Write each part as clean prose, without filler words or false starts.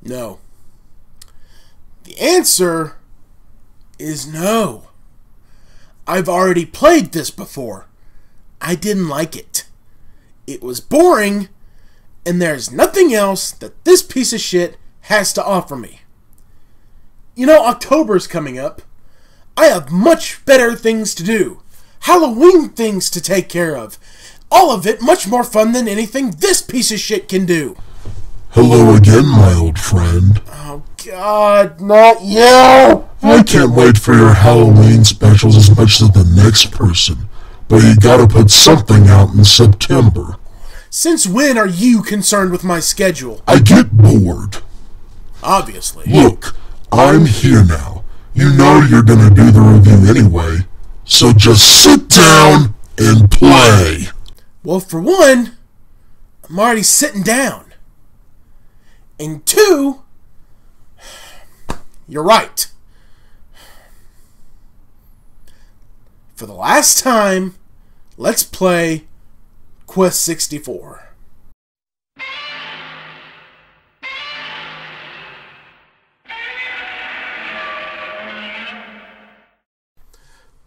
No. The answer is no. I've already played this before. I didn't like it. It was boring, and there's nothing else that this piece of shit has to offer me. You know, October's coming up. I have much better things to do. Halloween things to take care of. All of it much more fun than anything this piece of shit can do. Hello again, my old friend. Oh, God, not you! I can't wait for your Halloween specials as much as the next person, but you gotta put something out in September. Since when are you concerned with my schedule? I get bored. Obviously. Look, I'm here now. You know you're gonna do the review anyway, so just sit down and play. Well, for one, I'm already sitting down. And two, you're right. For the last time, let's play Quest 64.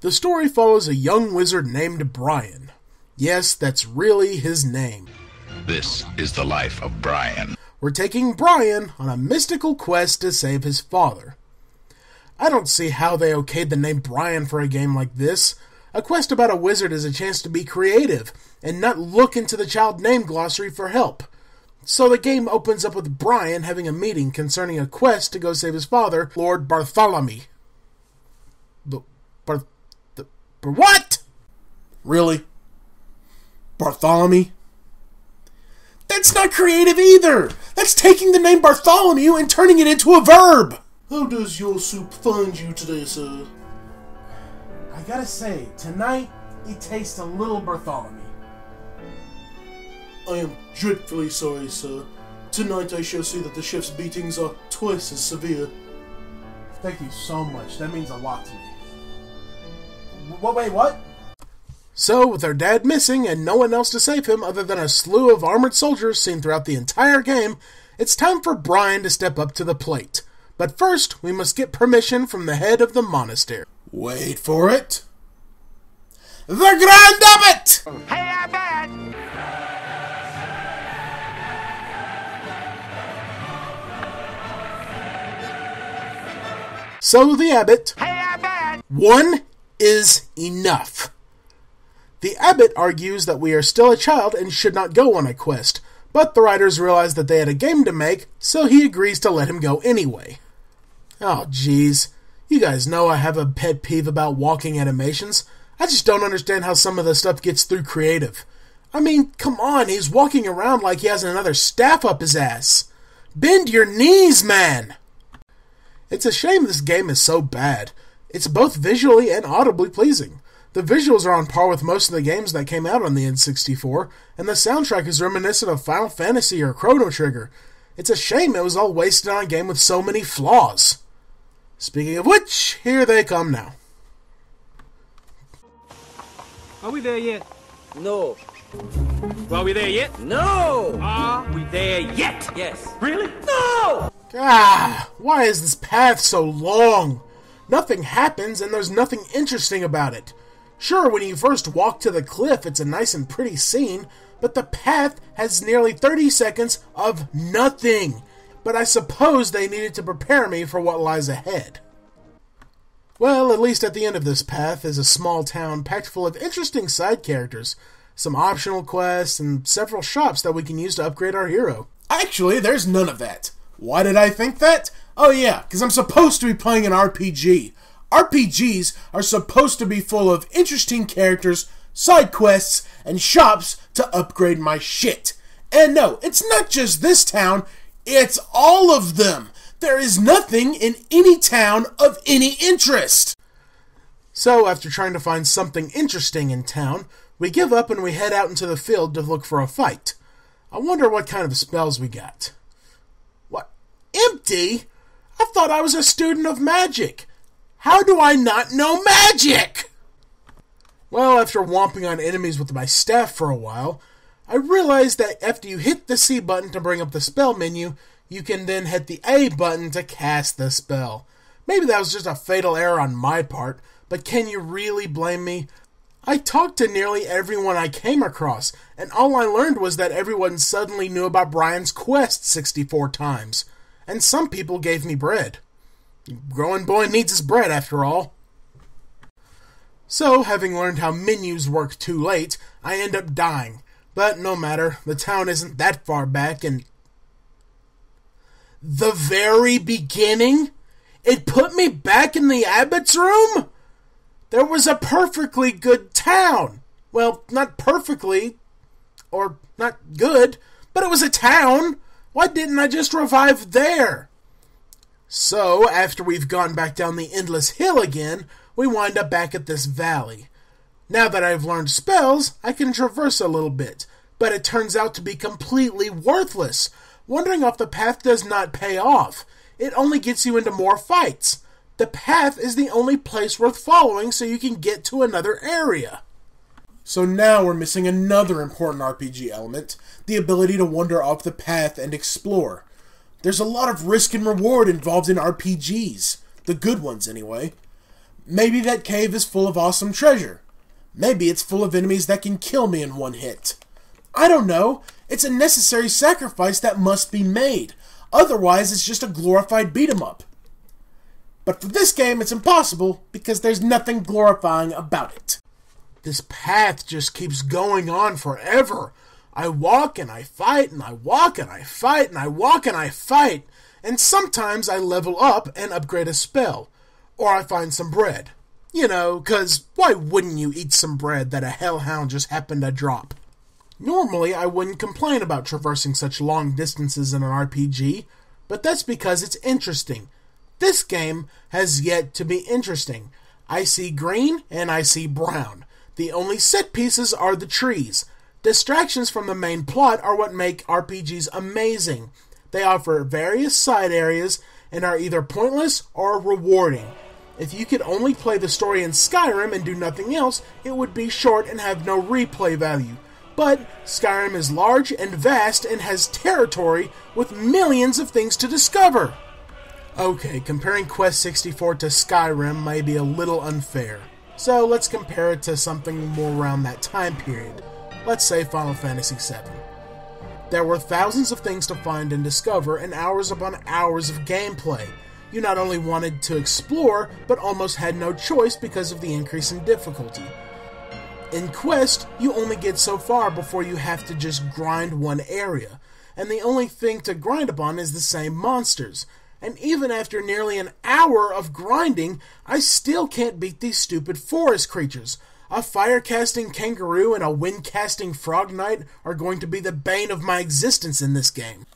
The story follows a young wizard named Brian. Yes, that's really his name. This is the life of Brian. We're taking Brian on a mystical quest to save his father. I don't see how they okayed the name Brian for a game like this. A quest about a wizard is a chance to be creative and not look into the child name glossary for help. So the game opens up with Brian having a meeting concerning a quest to go save his father, Lord Bartholomew. What? Really? Bartholomew? That's not creative either! That's taking the name Bartholomew and turning it into a verb! How does your soup find you today, sir? I gotta say, tonight, it tastes a little Bartholomew. I am dreadfully sorry, sir. Tonight I shall see that the chef's beatings are twice as severe. Thank you so much. That means a lot to me. Wait, what? So, with our dad missing and no one else to save him other than a slew of armored soldiers seen throughout the entire game, it's time for Brian to step up to the plate. But first, we must get permission from the head of the monastery. Wait for it. The Grand Abbot! Hey, Abbot! So the abbot... Hey, Abbot! One is enough. The abbot argues that we are still a child and should not go on a quest, but the writers realize that they had a game to make, so he agrees to let him go anyway. Oh, jeez. You guys know I have a pet peeve about walking animations. I just don't understand how some of the stuff gets through creative. I mean, come on, he's walking around like he has another staff up his ass. Bend your knees, man! It's a shame this game is so bad. It's both visually and audibly pleasing. The visuals are on par with most of the games that came out on the N64, and the soundtrack is reminiscent of Final Fantasy or Chrono Trigger. It's a shame it was all wasted on a game with so many flaws. Speaking of which, here they come now. Are we there yet? No. Are we there yet? No! Are we there yet? Yes. Really? No! Why is this path so long? Nothing happens and there's nothing interesting about it. Sure, when you first walk to the cliff, it's a nice and pretty scene, but the path has nearly 30 seconds of nothing. But I suppose they needed to prepare me for what lies ahead. Well, at least at the end of this path is a small town packed full of interesting side characters, some optional quests, and several shops that we can use to upgrade our hero. Actually, there's none of that. Why did I think that? Oh yeah, because I'm supposed to be playing an RPG. RPGs are supposed to be full of interesting characters, side quests, and shops to upgrade my shit. And no, it's not just this town, it's all of them. There is nothing in any town of any interest. So, after trying to find something interesting in town, we give up and we head out into the field to look for a fight. I wonder what kind of spells we got. What? Empty? I thought I was a student of magic. How do I not know magic? Well, after whomping on enemies with my staff for a while, I realized that after you hit the C button to bring up the spell menu, You can then hit the A button to cast the spell. Maybe that was just a fatal error on my part, but can you really blame me? I talked to nearly everyone I came across, and all I learned was that everyone suddenly knew about Brian's quest 64 times. And some people gave me bread. Growing boy needs his bread, after all. So, having learned how menus work too late, I end up dying. But no matter, the town isn't that far back, and... The very beginning? It put me back in the abbot's room? There was a perfectly good town. Well, not perfectly, or not good, but it was a town. Why didn't I just revive there? So, after we've gone back down the endless hill again, we wind up back at this valley. Now that I've learned spells, I can traverse a little bit, but it turns out to be completely worthless. Wandering off the path does not pay off. It only gets you into more fights. The path is the only place worth following so you can get to another area. So now we're missing another important RPG element, the ability to wander off the path and explore. There's a lot of risk and reward involved in RPGs, the good ones anyway. Maybe that cave is full of awesome treasure. Maybe it's full of enemies that can kill me in one hit. I don't know. It's a necessary sacrifice that must be made. Otherwise, it's just a glorified beat-em-up. But for this game, it's impossible because there's nothing glorifying about it. This path just keeps going on forever. I walk and I fight and I walk and I fight and I walk and I fight. And sometimes I level up and upgrade a spell. Or I find some bread. You know, 'cause why wouldn't you eat some bread that a hellhound just happened to drop? Normally, I wouldn't complain about traversing such long distances in an RPG, but that's because it's interesting. This game has yet to be interesting. I see green and I see brown. The only set pieces are the trees. Distractions from the main plot are what make RPGs amazing. They offer various side areas and are either pointless or rewarding. If you could only play the story in Skyrim and do nothing else, it would be short and have no replay value. But Skyrim is large and vast and has territory with millions of things to discover. Okay, comparing Quest 64 to Skyrim may be a little unfair. So let's compare it to something more around that time period. Let's say Final Fantasy VII. There were thousands of things to find and discover and hours upon hours of gameplay. You not only wanted to explore, but almost had no choice because of the increase in difficulty. In Quest, you only get so far before you have to just grind one area, and the only thing to grind upon is the same monsters. And even after nearly an hour of grinding, I still can't beat these stupid forest creatures. A fire-casting kangaroo and a wind-casting frog knight are going to be the bane of my existence in this game.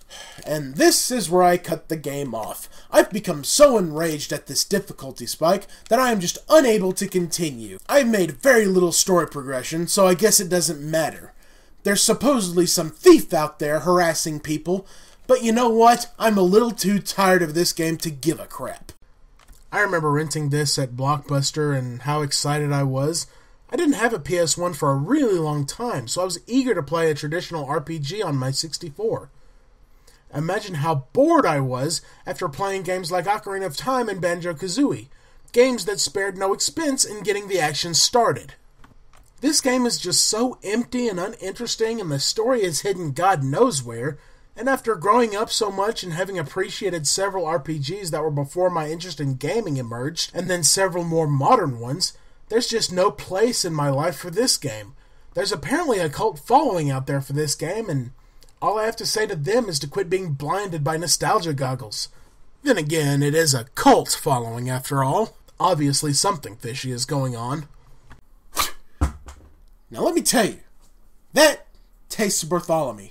And this is where I cut the game off. I've become so enraged at this difficulty spike that I am just unable to continue. I've made very little story progression, so I guess it doesn't matter. There's supposedly some thief out there harassing people, but you know what? I'm a little too tired of this game to give a crap. I remember renting this at Blockbuster and how excited I was. I didn't have a PS1 for a really long time, so I was eager to play a traditional RPG on my 64. Imagine how bored I was after playing games like Ocarina of Time and Banjo-Kazooie, games that spared no expense in getting the action started. This game is just so empty and uninteresting, and the story is hidden God knows where, and after growing up so much and having appreciated several RPGs that were before my interest in gaming emerged, and then several more modern ones, there's just no place in my life for this game. There's apparently a cult following out there for this game, and all I have to say to them is to quit being blinded by nostalgia goggles. Then again, it is a cult following after all. Obviously something fishy is going on. Now let me tell you, that tastes of Bartholomew.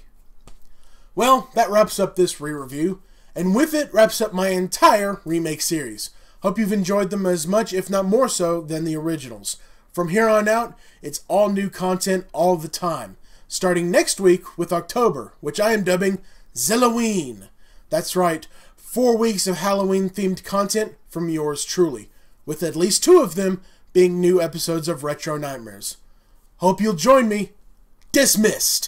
Well, that wraps up this re-review, and with it wraps up my entire Remake series. Hope you've enjoyed them as much, if not more so, than the originals. From here on out, it's all new content all the time. Starting next week with October, which I am dubbing Zillaween. That's right, 4 weeks of Halloween-themed content from yours truly, with at least 2 of them being new episodes of Retro Nightmares. Hope you'll join me. Dismissed!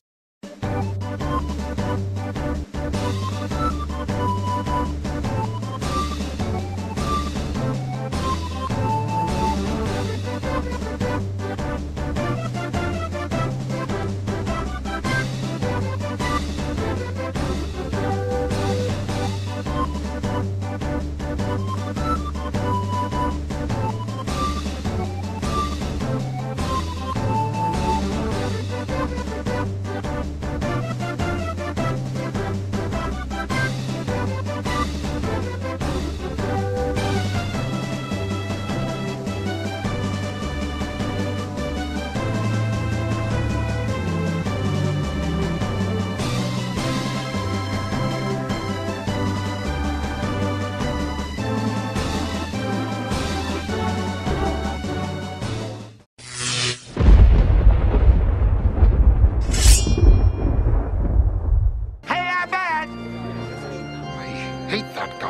hate that